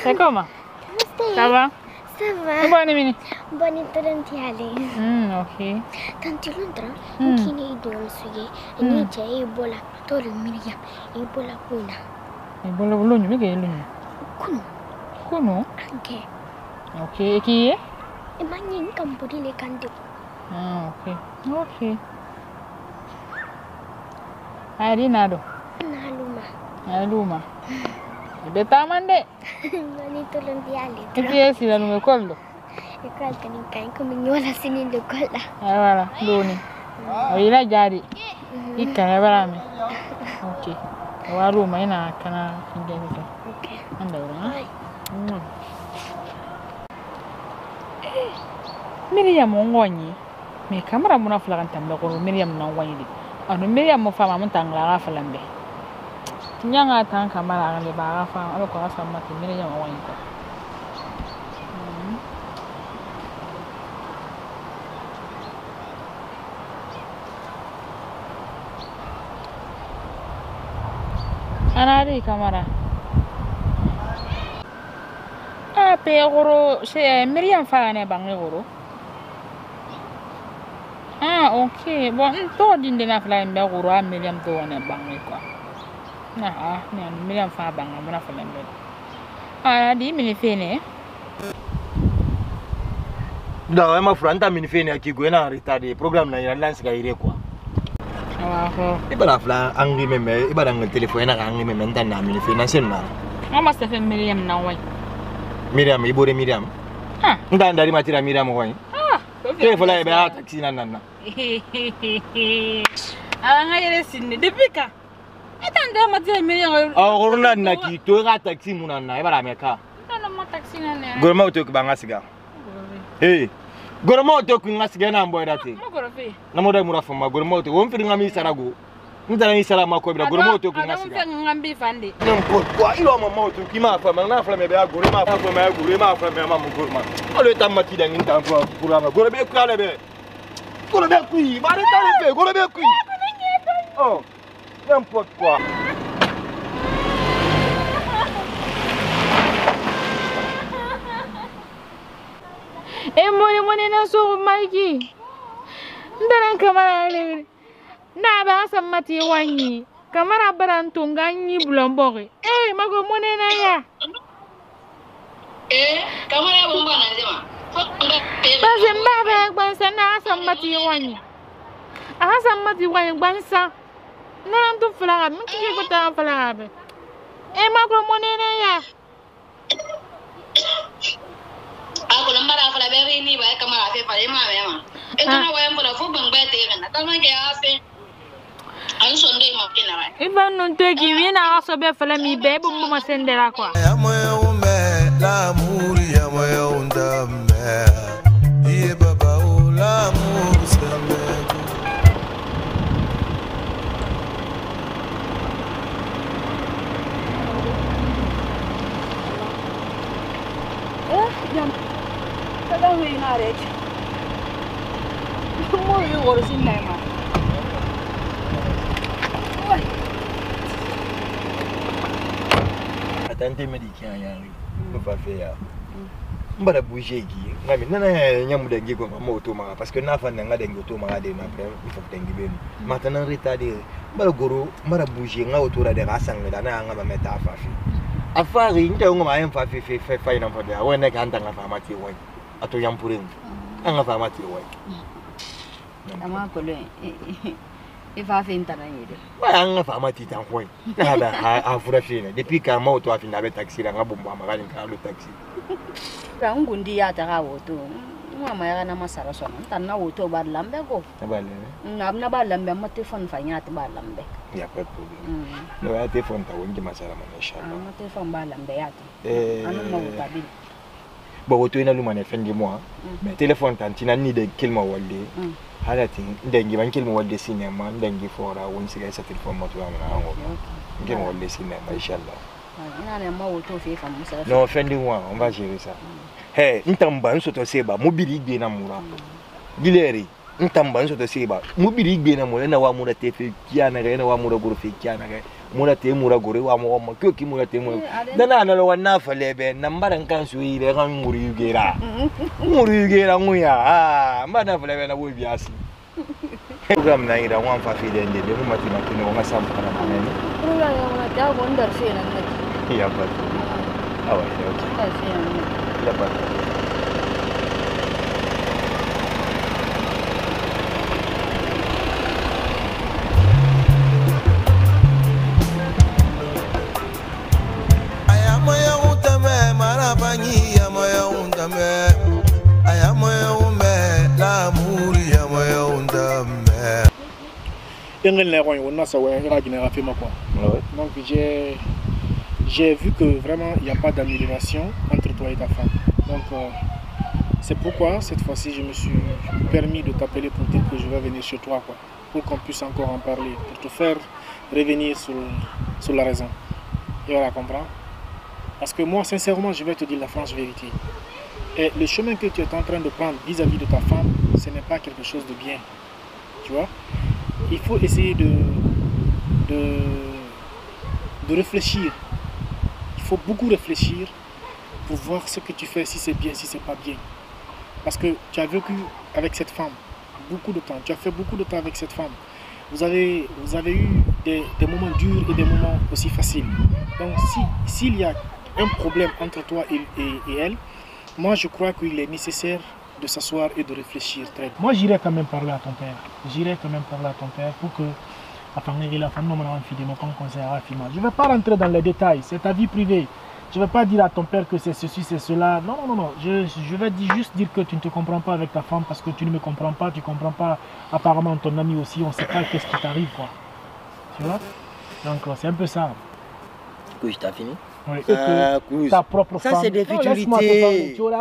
C'est comment? Ça va? Ça va. Bonne mini. Bonne tarantale. Ok. Tanti Londra, kini idol suge. Ini je Ebola. Tolu Miriam. Ebola kuna. Ebola belum juga belum. Kuno. Kuno? Anke. Ok, qui est? Emangin kampuri le kandu. Ok. Ok. Hari nado. Naluma. Naluma. Betaman deh. Bani tarantale. Itu ya sih lalu ngekol. Ekal kanin kain ko minyola sinin do kola. Wala, doni. Awila jadi. Ikan ya barame. Okay. Waru maina kana kinga kike. Okay. Anda ora. Miriam ngwanyi. Me kamera muna flagan tambe ko Miriam na ngwanyi di. Anu Miriam mo fama mun tangla ga flambe. Tinyanga tan kamera ga le ba ga fa alo ko asa mati Miriam ngwanyi ko. Anari kamera. Pe goro se Miriam fa ne bangi goro. Okay. Bon, to din na fly mbe goro a Miriam to ne bangi ko. Ne Miriam fa bangi mo na fly mbe. Di mini fene. Da ma franta mini fene aki go na retardé programme na lance ga ire quoi. Ibara fla angri meme ibara ngal telephone na angri meme ntan na mini fene senna. Mama sa fe Miriam na wai. Miriam ibore Miriam. Ndan dari matira Miriam wai. Ke fola be a taxi na. Ngayere sinne depuis ka. Etanda matira Miriam. Gorna na ki to ga taxi munana ibara meka. Ndan ma taxi na ne. Gorma to ku banga siga. Gorma to ku ngasiga na mboy dati. Na mo da mura fama gorma to won fi ngami sarago. Nda ni sara ma ko bi gorma to ku ngasiga. Ngambi fande. Non quoi ilo mama to ki ma fama na fama be a gorma fama ya gorma fama ma mo gorma. Alo tamati da ngin tan pour ama gorbe ku ale be. Gorbe ku yi ba ta le fe gorbe ku yi. Oh. N'importe quoi. Moni na so maiki. Ndaran kamera le. Na ba samati wanyi. Kamera barantu ganyi bulombore. Mago moni na ya. Kamera bomba na zema. Base mbaba gbansa na samati wanyi. Samati wanyi gbansa. Ndaran tu flaga, miki ko ta flaga be. Mago moni na ya. Ako lang mara fala be ni ba kamera fe pare ma ma. Eto na wa mbola fu bangba te na ta ma ke afe. An sonde ma kina ba. Iban non te ki wina aso be fala mi be bu ma sendera kwa. Ya moyo me l'amour ya moyo ndame. Ye baba o l'amour same. Kadang we na rech. Mo yu wor sin na ma. Atante mediki ayari. Ko fa fe ya. Mbara bouger ki. Ngami nana nyamu dengi ko ma auto ma parce que na fa na dengi auto ma de na après il faut dengi ben. Maintenant retardé. Mbara goro, mbara bouger nga auto ra de rasang da na nga ba meta fa fi. Afari nta ngo ma en fa fi fa ina fa da wona ka anta nga fa ma ti won. Ato yampurin. Anga fa ma ti won. Ama ko le. E fa fe ntana yede. Ba anga fa ma ti tan ko. Na ba afura fi ne. Depuis ka ma auto afi na be taxi la nga bomba ma ga ka lo taxi. Ra ngundi ya ta ga woto. Mama ya na masara so tan na woto ba lambe go. Ba le. Na ba lambe ma telefon fa nya ta ba lambe. Ya pas de problème. No ya telefon ta wonji masara ma inshallah. Ma telefon ba lambe ya ta. Anu ma wuta bi. Bo woto ina luma ne fendi moi. Mais téléphone tantina ni de kilma walde. Halati ndengi ban kilma walde cinéma ndengi fora won siga sa téléphone moto amana ango. Ngem walde cinéma inshallah. Ina ne ma woto fe fa musa. Non fendi moi, on va gérer ça. Hey, ntamba nsoto seba mobili igbe na mura. Gileri ntamba nsoto seba mobili igbe na mura na wa mura tefe kiana ga na wa mura goro fe kiana ga. muna te mura gore wa mo ma ko ki mura te mura dana na lo wana fale be na mbaran kan su ile kan muri yugera nguya ah mbana fale be na bo biasi program na ira wan fa fi dende de mo matina kino nga sam kana manene program ya wana ta wonder fe na na ya ba awa okay la ba Donc j'ai vu que vraiment il n'y a pas d'amélioration entre toi et ta femme. Donc c'est pourquoi cette fois-ci je me suis permis de t'appeler pour dire que je vais venir chez toi, quoi, pour qu'on puisse encore en parler, pour te faire revenir sur la raison. Et voilà, comprends? Parce que moi sincèrement je vais te dire la franche vérité. Et le chemin que tu es en train de prendre vis-à-vis de ta femme, ce n'est pas quelque chose de bien. Tu vois? Il faut essayer de réfléchir. Il faut beaucoup réfléchir pour voir ce que tu fais, si c'est bien, si c'est pas bien. Parce que tu as vécu avec cette femme beaucoup de temps. Tu as fait beaucoup de temps avec cette femme. Vous avez eu des moments durs et des moments aussi faciles. Donc s'il y a un problème entre toi et elle, moi je crois qu'il est nécessaire de s'asseoir et de réfléchir très bien. Moi j'irai quand même parler à ton père. J'irai quand même parler à ton père pour que la femme je ne vais pas rentrer dans les détails, c'est ta vie privée. Je ne vais pas dire à ton père que c'est ceci, c'est cela. Non, non, non. Je vais juste dire que tu ne te comprends pas avec ta femme parce que tu ne me comprends pas, tu ne comprends pas apparemment ton ami aussi, on ne sait pas qu'est-ce qui t'arrive, quoi. Tu vois? Donc c'est un peu ça. Couche, t'as fini? Oui. Ta propre femme. Ça, c'est des futurités. Non,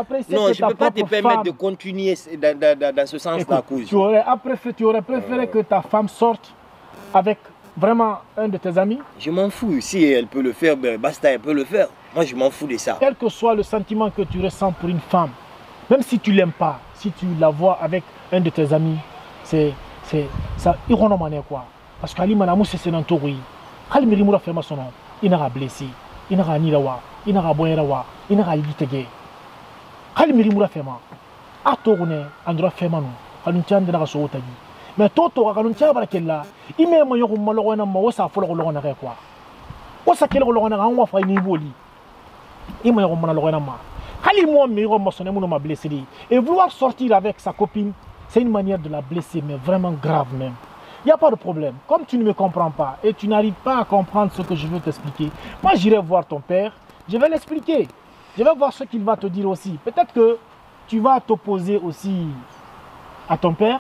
je ne peux pas te permettre de continuer dans ce sens-là, Couche. Tu aurais préféré que ta femme sorte avec vraiment un de tes amis? Je m'en fous. Si elle peut le faire, ben basta, elle peut le faire. Moi, je m'en fous de ça. Quel que soit le sentiment que tu ressens pour une femme, même si tu ne l'aimes pas, si tu la vois avec un de tes amis, c'est ça. Quoi. Parce que Ali Manamou, c'est un touri. Ali Mirimoura fait ma son nom. Il n'a pas blessé. Il n'a pas nirawa. Il n'a pas boyerawa. Il n'a pas litégé. Ali Mirimoura fait ma. A tourné, Andra fait ma nom. Ali Tian de la Sotagi. Mais toto quand on tient par là, il met mon yoko malona ma sa folo lona quoi. Wasa kelo lona on va faire ni boli. Il me yoko malona ma. Kali moi me yoko sonné mon ma blessé. Et vouloir sortir avec sa copine, c'est une manière de la blesser mais vraiment grave même. Il n'y a pas de problème. Comme tu ne me comprends pas et tu n'arrives pas à comprendre ce que je veux t'expliquer, moi j'irai voir ton père, je vais l'expliquer. Je vais voir ce qu'il va te dire aussi. Peut-être que tu vas t'opposer aussi à ton père.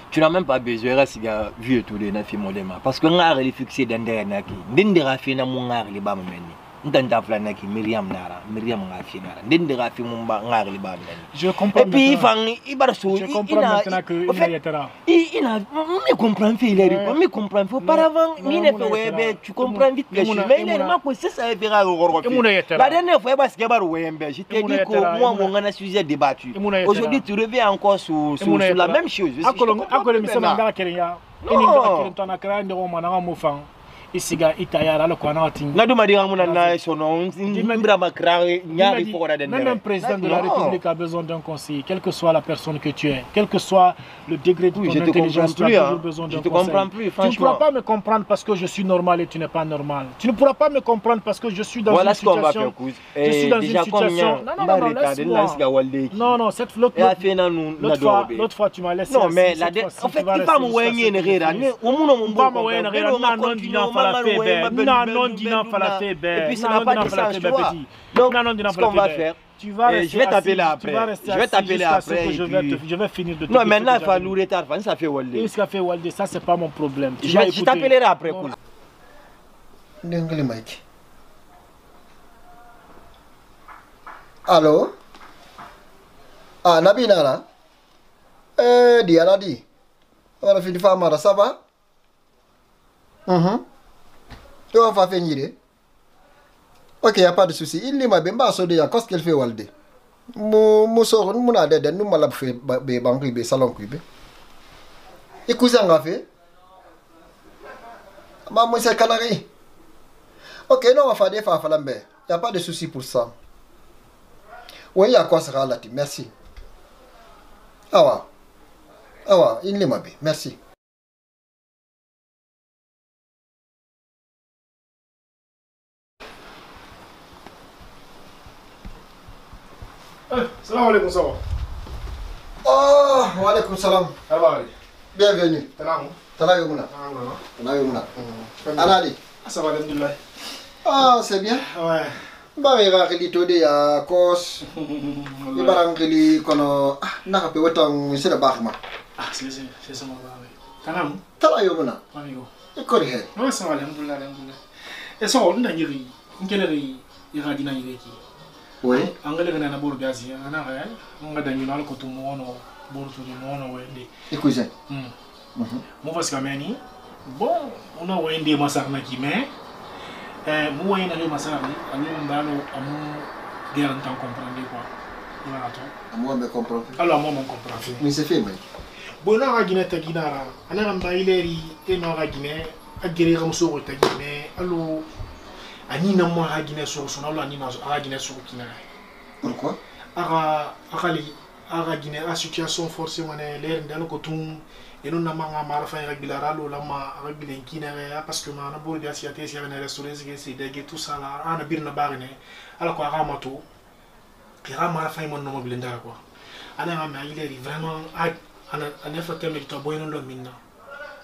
Tu n'as même pas besoin de faire vieux tout les nafi modema parce que on a fixé dans des naki ndendera fi na mon ngari ba meni ndanda fla naki Myriam nara Myriam ngafi nara ndendera fi mon ba ngari ba meni. Je comprends. Et puis fang ibarso je comprends maintenant que il yetera il a me comprend fait il est me comprend faut auparavant ni ne fait webe tu comprends vite les choses mais il m'a ko c'est ça fera goro la dernière fois parce que bar wembe je t'ai dit que moi mon ngana sujet débattu aujourd'hui tu reviens encore sur la même chose. Isiga itayara le kwana ting. Nadu madira muna na sono mbra makrare nyari fora de même un président de la République a besoin d'un conseiller, quelle que soit la personne que tu es, quel que soit le degré de ton intelligence, tu as toujours besoin d'un conseiller. Je te comprends plus, franchement. Tu ne pourras pas me comprendre parce que je suis normal et tu n'es pas normal. Tu ne pourras pas me comprendre parce que je suis dans une situation. Voilà ce qu'on va faire, je suis dans une situation. Non, non, cette l'autre fois tu m'as laissé. Non, mais en fait, il va me voyer une rire. Et puis ça n'a pas de sens, tu vois. Donc, ce qu'on va faire, je vais t'appeler après. Je vais t'appeler après. Je vais finir de te non, maintenant, il faut nous retarder. Ça fait Walde. Ça fait Walde, ça, c'est pas mon problème. Je t'appellerai après. Allô? Ah, Nabina là? Di Aladi. On a fini de faire ça va? Tu vas faire finir. Ok, il n'y a pas de souci. Il n'y a pas de souci. Qu'est-ce qu'elle fait, Walde? Nous sommes nous allons faire des banques, des salons. Et cousin a fait? Maman, c'est canari. Ok, non, on va faire des fois, il n'y a pas de souci pour ça. Oui, il y a quoi sera là, merci. Ah ouais, il n'est pas bien, merci. Salam alaikum, ça va? Oh, wa alaikum salam. Ça va, allez. Bienvenue. Salam. Salam Yomouna. Salam Yomouna. Anadi. Ça va, alhamdoulilah. Ah, c'est bien. Ouais. Bah, il va reliter ya cause. Il va rentrer kono. Ah, n'a pas autant c'est le barma. Ah, c'est ça, mon gars. Salam. Salam Yomouna. Amigo. Et quoi dire? Ouais, ça va, alhamdoulilah. Et ça, on a dit, il a dit, oui. Angale na bor gazi ana ga nga dangi na ko tumo ono bor to di mono wende e cousin mo parce que meni bon ona wende masar na ki mais mo wayna le masar ani ndalo amu guerre tant comprendre quoi voilà to moi me comprendre alors moi me comprendre mais c'est fait mais bon na ga gina ta ginara ana ga mbayleri e no ga gine a gere ga muso ko ta gine allo ani na mo ha gine so so na lo ani na ha gine so kina pourquoi aga gine a situation forcément l'air ndalo ko tum eno na manga mara fa ga bilara lo la ma aga bilen kina parce que na bo dia si ate si na restaurant c'est de tout ça là ana bir na barine ala ko aga mato kira mara fa mon no bilen dara quoi ana ma il est vraiment ana fa teme to boyno lo minna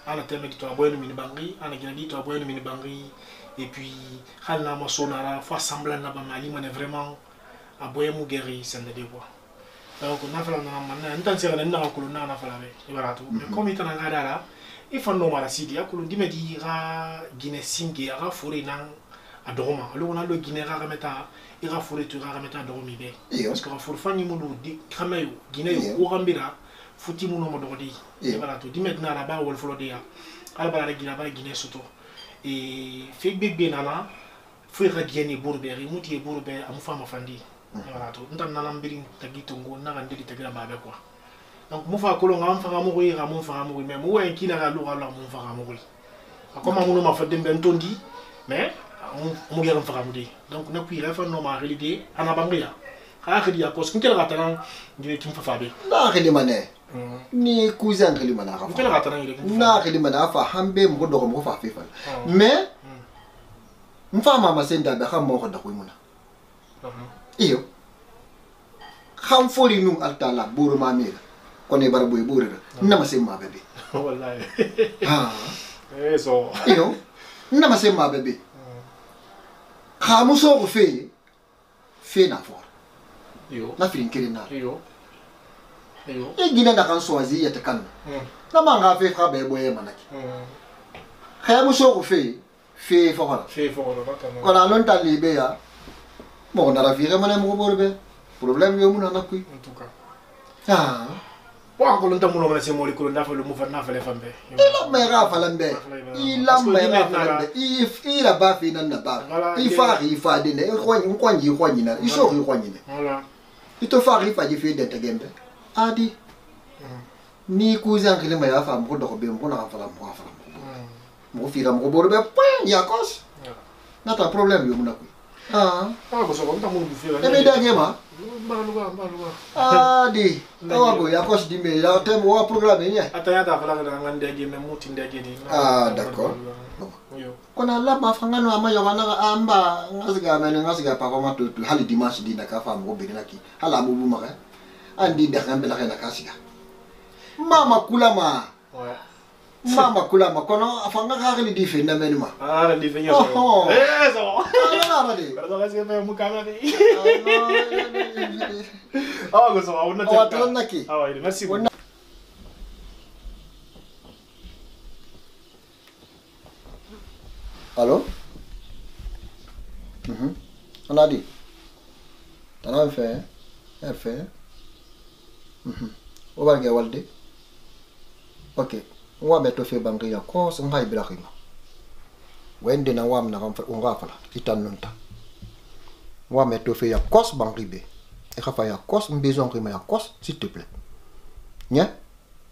ana teme to boyno min bangi ana gina di to boyno min bangi et puis halna ma sonara fa semblant na ba mali mané vraiment a boye mu guéri c'est de quoi donc na fala na man na tan sera na ko na fala be ibarato mais comme itana ngadara il faut no mara sidi akulu dimedi ra gine singi ra fori nan adoroma lo na lo gine ra meta ira fori tu ra meta adoromi be parce que ra fori fani mu di kamayo gine yo rambira futi mu no mo dodi ibarato dimedi na ra ba wol folo dia ala ba gine soto et fait bébé nana faut radier bourberi muti bourbe amu fama fandi voilà to ndan nana mbiri tagito ngo na ngandi tagira babe quoi donc mu fa ko lo ngam fa mo ri ramu fa mo mais mo wen kina ga lo ga lo mu fa mo ri akoma mu no ma fa dembe ntondi mais mu ga fa mo di donc na kuira fa no ma relide ana bangia ha khidi ya kos kinkel ga tanan ngire kim fa fa be na khidi mané ni cousin khidi mana ga kinkel ga tanan ngire na khidi mana fa hambe mo do mo fa fa mais mfama masenda ba kha mo ko da ko muna iyo kham fori num altala buru ma mira kone bara boy buru na masema bebe wallahi ha eso iyo na masema bebe khamu so ko fe na for iyo na filin kiri na iyo e gina da kan soazi ya takan na manga fe kha be boye manaki khamu so ko fe fora kona non ta libe ya mo na rafire mané mo borbe problème yo muna nakui en tout cas ah wa ko lon tamuno mané se mo ko na fa lu mu fa na fa le fambe ila me ra fa lambe ila me ra fa lambe i la ba fi nan na ba i fa de ne ko nyi na i so ko nyi ne voilà i to fa ri fa ji fi de te gembe adi ni cousin kile ma ya fa mo do ko be mo na fa la mo fa mo fira mo borbe point ya cos na ta problème yo muna kui ko so ko tamuno bu fira e me da gema baluga adi tawa go ya cos di me ya tem wa programme ni ataya ta fala na ngande ge me muti ndege di d'accord kona la ma fangano ama yo wana amba ngasiga pa ko matutu hali dimanche di na ka fa mo be na ki hala mu bu maka andi da kan be la na kasiga mama kula ma mama kula ma kono afanga ka li di fe na menuma li fe nyaso eso ala de pero ga se me mu kama de go so awna te awna ki merci beaucoup allo on a dit t'as fait o va ga walde ok wa beto fe bangi ya ko so ngai bilakhinga wende na wam na kamfa unga fala itan nunta wa meto fe ya kos bangi be e khafa ya kos mbezon ko ya kos s'il te plaît nya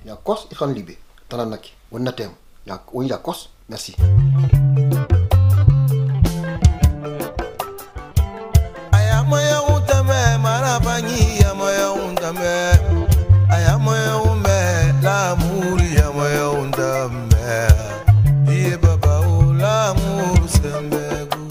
ya kos i khan libe tananaki wonna tem ya on ya kos Merci. Ayamaya untame marabani yamaya untame ayamaya ume l'amour yamaya untame ye baba o l'amour sembegu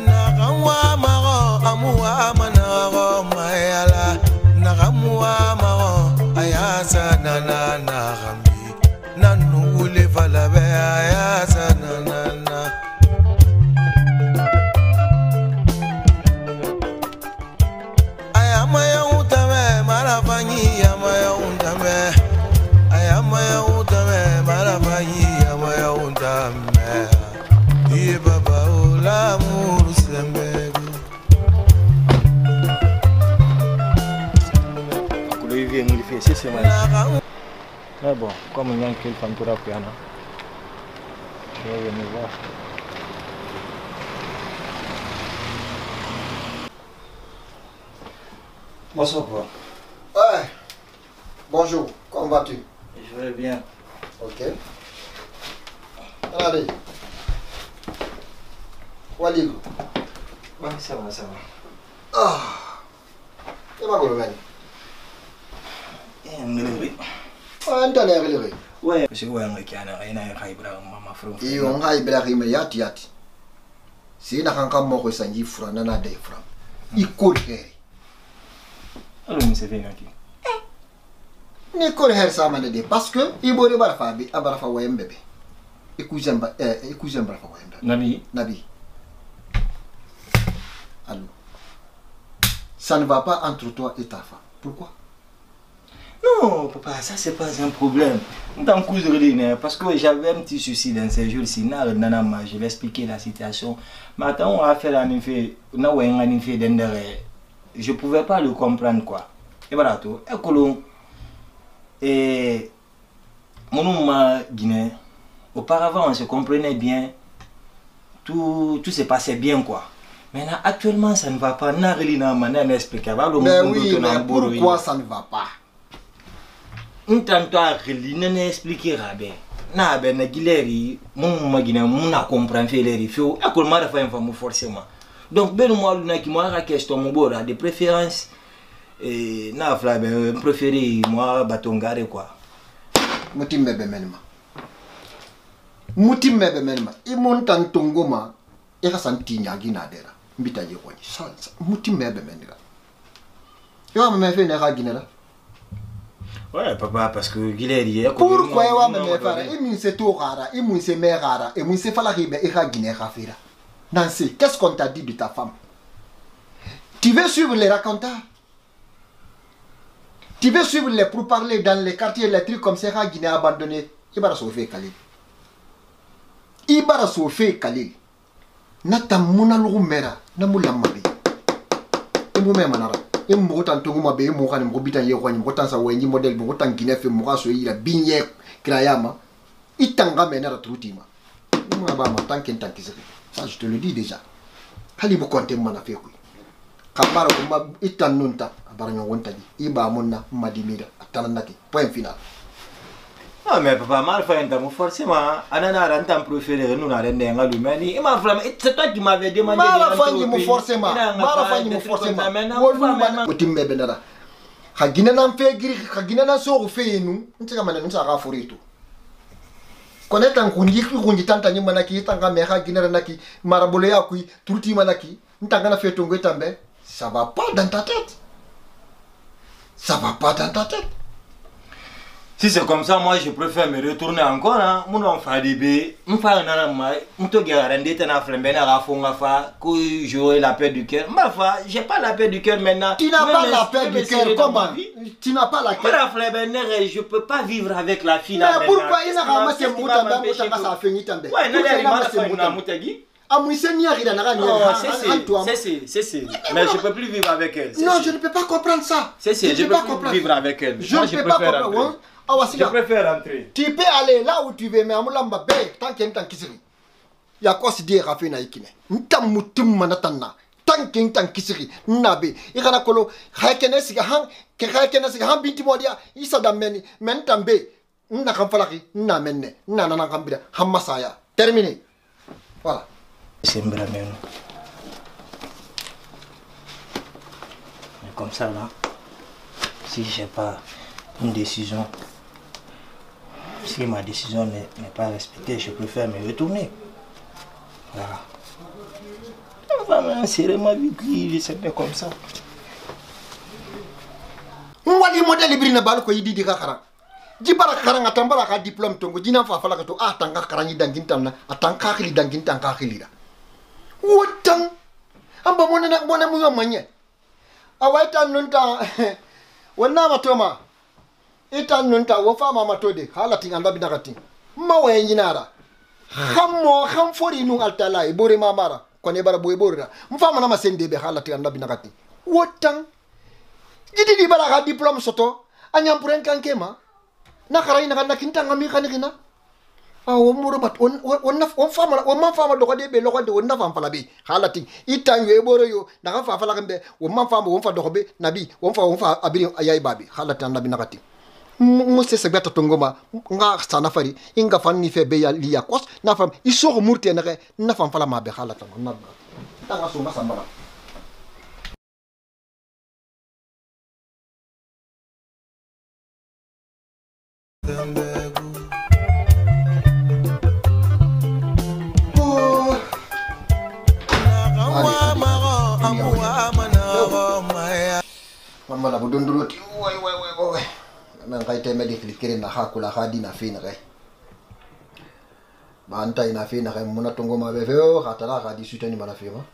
nagamwa mago amuwa manago mayala nagamwa mago ayasa nana nagambi nanu ule falabe ayasa nana ayamaya utame marafanyi yamaya untame ayamaya utame marafanyi yamaya untame ye baba o l'amour sembegu Mais bon, comme il y a une femme pour la piano, je vais venir voir. Bonsoir, quoi. Ouais. Bonjour, comment vas-tu? Je vais bien. Ok. Allez. Waligo. Ouais, ça va, ça va. Ah. C'est pas le même. Ouais, parce que ouais, on est qui a rien à Ibrahim, ma frère. Et on a Ibrahim yati yati. Si na kanka moko sanji frana na dai fram. I could hair. Alors, monsieur Vénaki. Ni could hair samane de parce que i bori barafa bi abarafa wayem bébé. Ikuzemba barafa wayem. Nabi. Allô. Ça ne va pas entre toi et ta femme. Pourquoi? Non, papa, ça c'est pas un problème. Parce que j'avais un petit souci dans ces jours-ci. Je vais expliquer la situation. Maintenant, on a fait un effet. Je pouvais pas le comprendre, quoi. Et voilà tout. Et mon Guinée, auparavant, on se comprenait bien. Tout se passait bien, quoi. Maintenant, actuellement, ça ne va pas. Mais oui, mais pourquoi ça ne va pas? Tanto a relina ne expliquera be na be na gileri mon magina mon a comprendre feleri fio akol mara fa infamo forcément donc ben moi na ki moi la question mo bora de préférence et na fla be préféré moi batongare quoi mutimbe be menma i mon tantongoma e ka santi nyagi na dera mbita je ko sa mutimbe be menira yo me fe ne ga ginela. Ouais, papa, parce que Guileri. Pourquoi tu me faire? Il se tourara, il se merara, et il se falaribe et Guinée Rafira. Nancy, qu'est-ce qu'on t'a dit de ta femme? Tu veux suivre les racontars? Tu veux suivre les pourparlers dans les quartiers, les trucs comme ça, Guinée abandonné? Il va sauver Khalil. Il va sauver Khalil. Nata munalu mera, namulamabi. Et vous-même, Manara. Et Moutan Tonguma be Mouran Mobitan Yewan, Motan Saweni modèle, Motan Guinef, Mourasso, il a bigné, Krayama, Itanga Menara Trutima. Mabama, tant qu'un tankisé. Ça, je te le dis déjà. Halibou Conte Manafé. Kapara, Itan Nunta, Abarno Wontadi, Iba Mona, Madimira, Atanaki, point final. Ah, mais papa, mal fait un forcément. Anana a un préféré, nous n'avons rien à l'humanité. C'est toi qui m'avais demandé. Malafangi forcément. Malafangi forcément. Otimbe benara. Hagina nan fe giri, hagina nan so fe nu. Ntaka mana nsa ga forito. Koneta nkunji tanta nyi manaki tanga me hagina naki marabole ya kui turti manaki. Ntanga na fe tongo tambe. Ça va pas dans ta tête. Ça va pas dans ta tête. Si c'est comme ça, moi je préfère me retourner encore. Mon enfant Dibé, mon frère Nanama, mon toga rendez à Flembena Rafonga fa, que j'aurai la paix du cœur. Ma foi, j'ai pas la paix du cœur maintenant. Tu n'as pas la paix du cœur, comment? Tu n'as pas la paix. Je peux pas vivre avec la fille. Mais pourquoi il n'a pas ramassé Moutamba, Moutamba, ça a fini tambe? Ouais, il n'a pas ramassé Moutagi. Mais je peux plus vivre avec elle. Non, je ne peux pas comprendre ça. Je ne peux plus vivre avec elle. Je ne peux pas comprendre. Je préfère rentrer. Tu peux aller là où tu veux, mais à Moulamba Bay, tant qu'il y a un temps qui se rit. Il y a quoi se dire à faire naïkine? Ntamutum manatana. Tant qu'il y a un temps qui se rit. Nabe. Il y a un kolo. Hakenes, ke kha ke na siga han binti modia isa dameni men tambe na kan falaki na menne na na kan bida hamma saya terminé voilà sembra meno. Mais comme ça là, si j'ai pas une décision, si ma décision n'est pas respectée, je préfère me retourner. Voilà. On va m'insérer ma vie, c'est bien comme ça. Mwali modèle brina bal ko yidi di kakara. Jibara karanga tambara ka diplôme tongo dina fa fala ka to tanga karangi dangin na atanga khili dangin tanga khili da. Wotang amba mona mu yomanye. Awaita nunta wana matoma. Ita nunta wo fama matode halati anda binakati. Mawe nyinara. Hammo ham fori nu altala e bore mamara kone bara boy borra. Mfama na masende be halati anda binakati. Wotang jidi di bara ka diplôme soto anyam puren kankema. Na karai na kana kinta ngami kanikina. O muro mat on fama do ko de be lo ko de on na fam fala be halati itan we boro yo na ka fa fala kambe o man fama on fa do ko be nabi on fa abiri ayai babi halati nabi nakati musse se beta tongoma nga sana fari inga fanni fe be ya liya kos na fam iso ko murte na fam fala ma be halata na tanga so masambara Mama bu don dulu way nan kay teme di klikere na hakula khadi na fina kay ba antay na fina kay mona tongo ma be feo khatara khadi sutani mala fema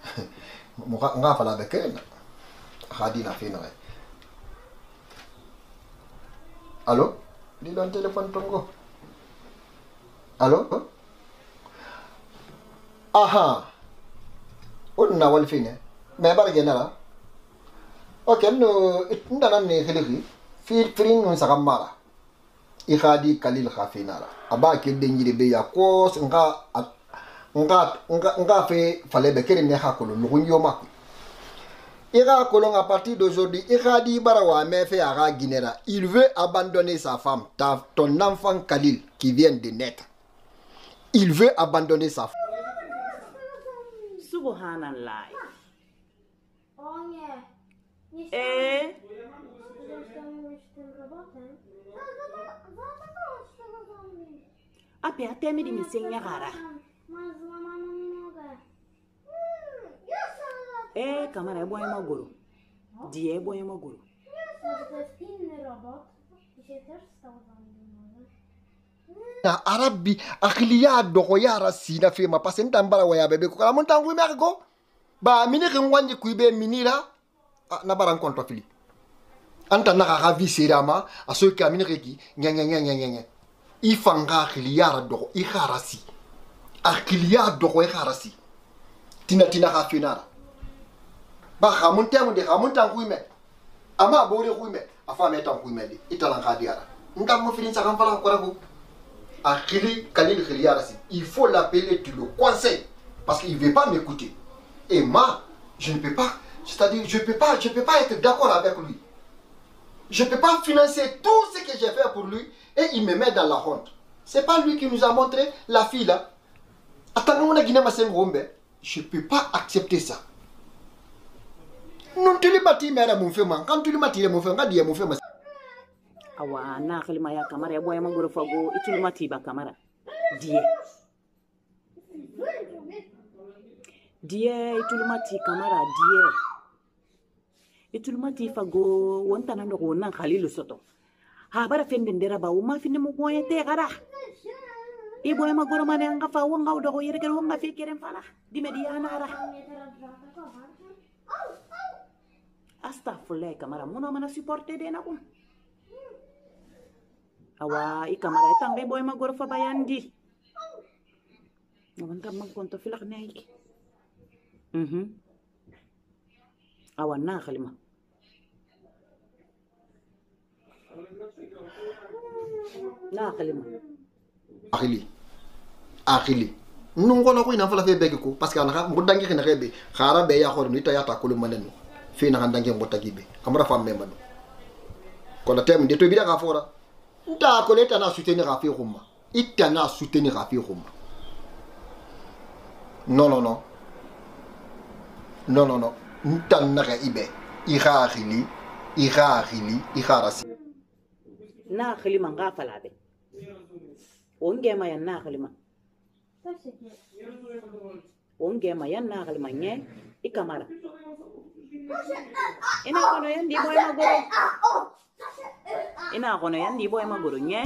mo nga fala be ken khadi na fina kay allo di don telepon tongo allo aha on na wal fina me bar genera ok no ndana ne khili firin nun sakamara ikhadi kalil khafinara aba ke denjire be ya ko nga fe fale be kere ne hakolo lugunyo makku ira kolon à partir d'aujourd'hui ikhadi barawa me fe ara ginera il veut abandonner sa femme ton enfant Khalil qui vient de naître il veut abandonner sa femme subhanallah Ape ateme di misenya gara. Kamera boy maguru. Die boy maguru. Na arabi akhliya dogo yara sina fe ma pasen tambara waya bebe ko kala mon tangu mergo ba mini kin wanje kuibe minira na baran konto fili anta na ka vi serama aso ka mini reki nya ifanga akhliya dogo I kharasi akhliya dogo I kharasi tina ka finara ba khamun tangu de khamun tangu me ama bore kuime afa me tangu me de italan khadiara ndam mo filin sa kan fala ko rago Akhili Khalil Khiliarasi, il faut l'appeler, tu le conseilles parce qu'il ne veut pas m'écouter. Et moi, je ne peux pas, c'est-à-dire je peux pas être d'accord avec lui. Je ne peux pas financer tout ce que j'ai fait pour lui et il me met dans la honte. C'est pas lui qui nous a montré la fille là. Attends, je ne peux pas accepter ça. Non, tu lui bâtis, mais mon frère, quand tu lui bâtis, mon frère, quand mon frère, awa na khalima ya kamara ya boy maguru fago itulumati ba kamara die itulumati kamara itulumati fago wonta nan ko nan khalilu soto ha bara fende ndera ba uma finne mo boy te gara I boy maguru mane nga fa wonga do ko yere ken wonga fe keren fala di mediana ara astaghfirullah kamara mona mana supporter de na ko awa ikamara itang boy magoro fa bayandi naman mag konto filak naik awan na khalima akhili nungona ko ina fala fe bege ko parce que ana ko dangi khina rebe khara be ya khor ni ta yata ko lu manenu fe na dangi mbota gibe amara fam memano Qu'on a terminé de te bien à fora. Nta ko leta na soutenir à faire Roma. Ita na soutenir à faire Roma. Non non non. Non non non. Nta na ga ibe. Ira rasi. Na khilima nga falabe. Onge ma yan na khilima. Onge ma yan na khilima nye ikamara. Ina kono yan di boy magoro nye.